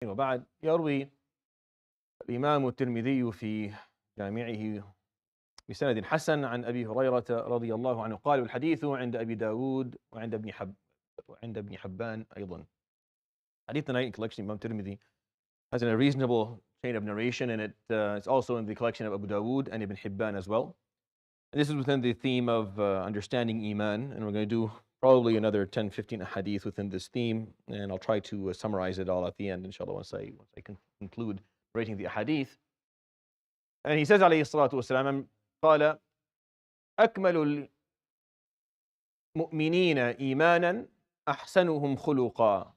وبعد يروي الإمام الترمذي في جامعه بسند حسن عن أبي هريرة رضي الله عنه قال الحديث عند أبي داود وعند ابن حبان أيضا. Hadith the night collection Imam Tirmidhi has a reasonable chain of narration, and it's also in the collection of Abu Dawud and Ibn Hibban as well. And this is within the theme of understanding Iman, and we're going to do probably another 10-15 hadith within this theme, and I'll try to summarize it all at the end, inshallah, once I conclude rating the hadith. And he says, عليه الصلاة والسلام, قال أكمل المؤمنين إيمانا أحسنهم خلقا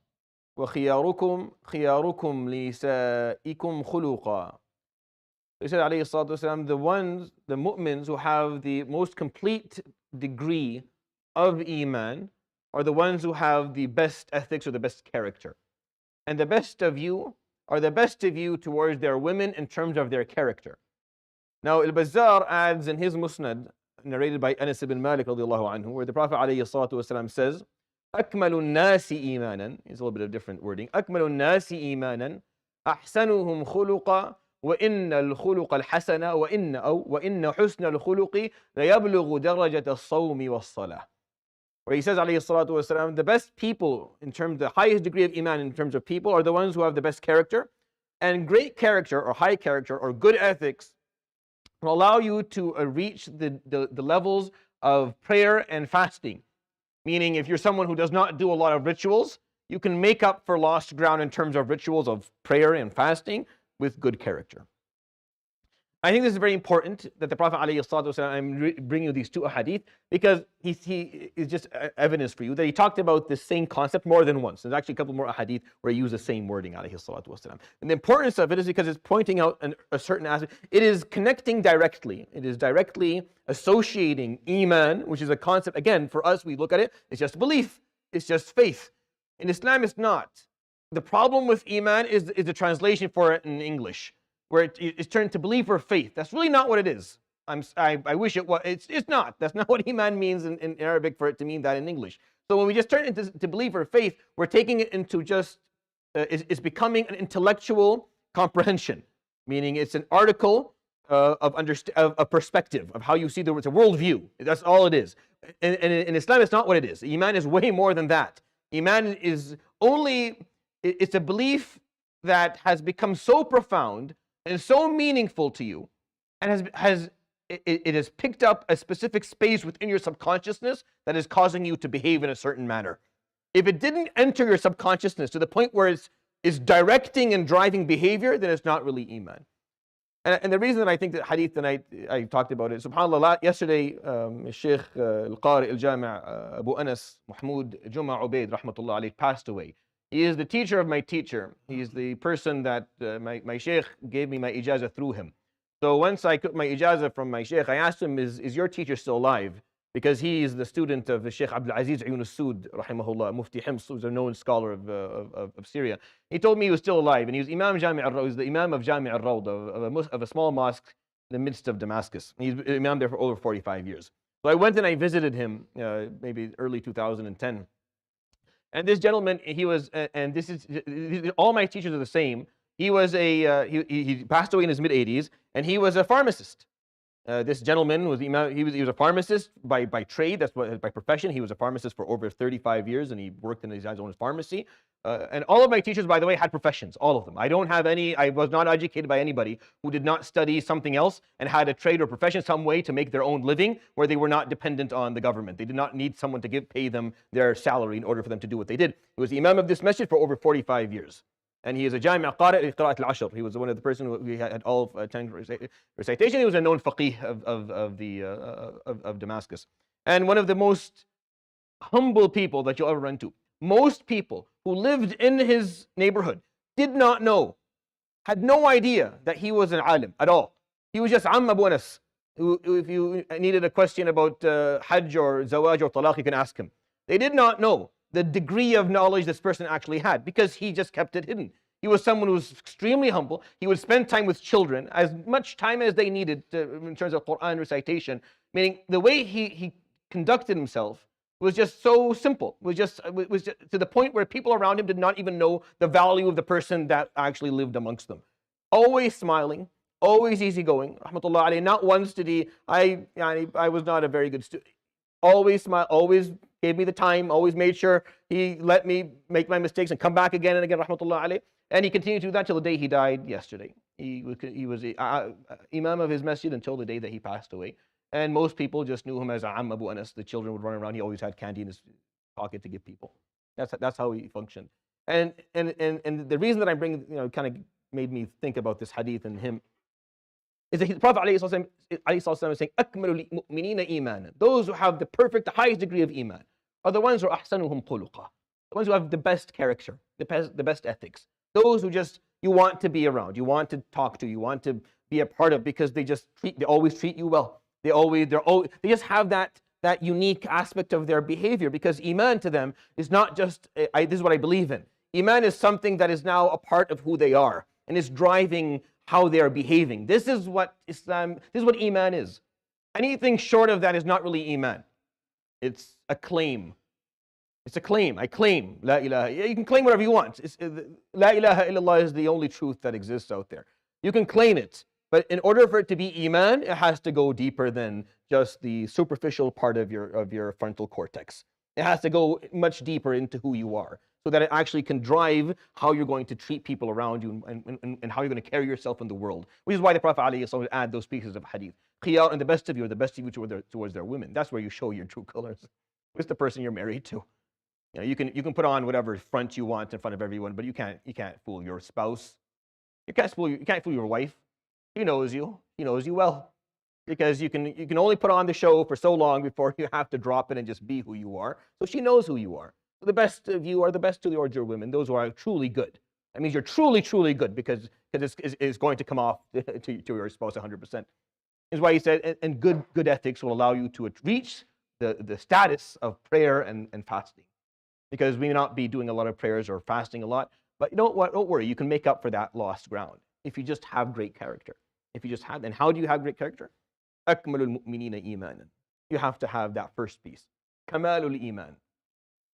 وخياركم خياركم لنسائهم خلقا. He said, عليه الصلاة والسلام, the mu'mins who have the most complete degree of Iman are the ones who have the best ethics or the best character. And the best of you are the best of you towards their women in terms of their character. Now, البزار adds in his musnad, narrated by Anas ibn Malik radiallahu anhu, where the Prophet عليه الصلاة والسلام says, أكمل الناس إيمانا, it's a little bit of different wording, أكمل الناس إيمانا أحسنهم خلقا وإن الخلق الحسن وإن حسن الخلق ليبلغ درجة الصوم والصلاة. Where he says, عليه الصلاة والسلام, the best people in terms, the highest degree of Iman in terms of people are the ones who have the best character, and great character or high character or good ethics will allow you to reach the levels of prayer and fasting. Meaning, if you're someone who does not do a lot of rituals, you can make up for lost ground in terms of rituals of prayer and fasting with good character. I think this is very important that the Prophet ﷺ, I'm bringing you these two hadith because he is just evidence for you that he talked about the same concept more than once. There's actually a couple more hadith where he used the same wording ﷺ. And the importance of it is because it's pointing out a certain aspect. It is connecting directly. It is directly associating Iman, which is a concept, again, for us, we look at it, it's just belief. It's just faith. In Islam, it's not. The problem with Iman is the translation for it in English, where it's turned to belief or faith. That's really not what it is. I wish it was. It's not. That's not what Iman means in Arabic for it to mean that in English. So when we just turn it into belief or faith, we're taking it into just, it's becoming an intellectual comprehension, meaning it's an article of perspective, of how you see the world. It's a worldview. That's all it is. And in Islam, it's not what it is. Iman is way more than that. Iman is it's a belief that has become so profound and so meaningful to you, and it has picked up a specific space within your subconsciousness that is causing you to behave in a certain manner. If it didn't enter your subconsciousness to the point where it's directing and driving behavior, then it's not really Iman. And the reason that I think that hadith tonight, I talked about it, subhanAllah, yesterday, Sheikh al-Qari al-Jami' Abu Anas Mahmoud Juma Ubaid, rahmatullah alayhi, passed away. He is the teacher of my teacher. He's the person that my sheikh gave me my ijazah through him. So once I got my ijazah from my sheikh, I asked him, is your teacher still alive? Because he is the student of the Sheikh Abdul Aziz Ayun al-Sud, rahimahullah, Mufti Hims, who's a known scholar of Syria. He told me he was still alive, and he was Imam Jami' al-Rawda, he was the Imam of Jami' al-Rawda, of a small mosque in the midst of Damascus. He's Imam there for over 45 years. So I went and I visited him, maybe early 2010. And this gentleman, he was, and this is, all my teachers are the same. He was he passed away in his mid-80s, and he was a pharmacist. This gentleman was he was a pharmacist by trade. That's what, by profession. He was a pharmacist for over 35 years, and he worked in his own pharmacy. And all of my teachers, by the way, had professions. All of them. I don't have any. I was not educated by anybody who did not study something else and had a trade or profession, some way to make their own living, where they were not dependent on the government. They did not need someone to pay them their salary in order for them to do what they did. He was the imam of this masjid for over 45 years. And he is a Jami' Qari' Qira'at al-Ashr. He was one of the person who had all 10 recitation. He was a known faqih of Damascus. And one of the most humble people that you'll ever run to. Most people who lived in his neighborhood did not know, had no idea that he was an alim at all. He was just Abu Anas. If you needed a question about Hajj or Zawaj or Talaq, you can ask him. They did not know the degree of knowledge this person actually had, because he just kept it hidden. He was someone who was extremely humble. He would spend time with children, as much time as they needed in terms of Quran recitation, meaning the way he conducted himself was just so simple. It was just to the point where people around him did not even know the value of the person that actually lived amongst them. Always smiling, always easygoing. Rahmatullah alayhi. Not once did he. I was not a very good student. Always smile. Always gave me the time. Always made sure he let me make my mistakes and come back again and again. Rahmatullah alayhi. And he continued to do that till the day he died yesterday. He was Imam of his masjid until the day that he passed away. And most people just knew him as Abu Anas. The children would run around. He always had candy in his pocket to give people. That's how he functioned. And the reason that I bring, kind of made me think about this hadith and him, is that the Prophet ﷺ is saying, أكمل المؤمنين إيمانا. Those who have the perfect, the highest degree of Iman are the ones who are أحسنهم خلقا. The ones who have the best character, the best ethics. Those who just, you want to be around, you want to talk to, you want to be a part of, because they always treat you well. They just have that unique aspect of their behavior, because Iman to them is not just, this is what I believe in. Iman is something that is now a part of who they are and is driving how they are behaving. This is what Iman is. Anything short of that is not really Iman. It's a claim. It's a claim. I claim La ilaha. You can claim whatever you want. La ilaha illallah is the only truth that exists out there. You can claim it, but in order for it to be Iman, it has to go deeper than just the superficial part of your frontal cortex. It has to go much deeper into who you are, so that it actually can drive how you're going to treat people around you and how you're going to carry yourself in the world. Which is why the Prophet ﷺ would add those pieces of hadith. Khiyar, and the best of you are the best of you towards their women. That's where you show your true colors. It's the person you're married to. You can put on whatever front you want in front of everyone, but you can't fool your spouse. You can't fool your wife. He knows you. He knows you well. Because you can only put on the show for so long before you have to drop it and just be who you are. So she knows who you are. So the best of you are the best towards your women, those who are truly good. That means you're truly, truly good, because it's going to come off to your spouse 100%. Is why he said, and good ethics will allow you to reach the status of prayer and fasting. Because we may not be doing a lot of prayers or fasting a lot, but you know what? Don't worry, you can make up for that lost ground if you just have great character. If you just have, and how do you have great character? أكمل المؤمنين إيمانا. You have to have that first piece. كمال الإيمان.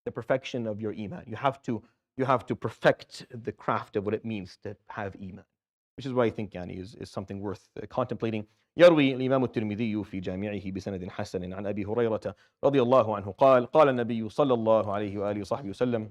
The perfection of your Iman. You have to perfect the craft of what it means to have Iman. Which is why I think is something worth contemplating. يروي الإمام الترمذي في جامعه بسند حسن عن أبي هريرة رضي الله عنه قال النبي صلى الله عليه وآله وصحبه وسلم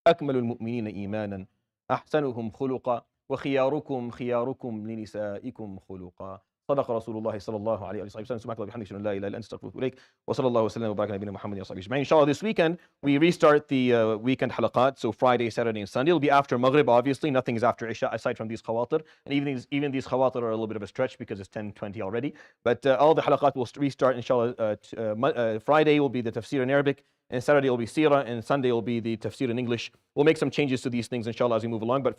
أكمل المؤمنين إيمانا أحسنهم خلقا وخياركم خياركم لنسائهم خلقا. صدق رسول الله صلى الله عليه وسلم. سبحانك اللهم وبحمدك لا إله إلا أنت أستغفرك وأتوب إليك وصلى الله وسلم وبارك على نبينا محمد وصحبه أجمعين. Inshallah, this weekend we restart the weekend halaqat. So Friday, Saturday, and Sunday. It'll be after Maghrib. Obviously, nothing is after Isha aside from these khawatir. And even these khawatir are a little bit of a stretch because it's 10:20 already. But all the halaqat will restart. Inshallah, Friday will be the tafsir in Arabic, and Saturday will be seerah, and Sunday will be the tafsir in English. We'll make some changes to these things inshallah as we move along. But for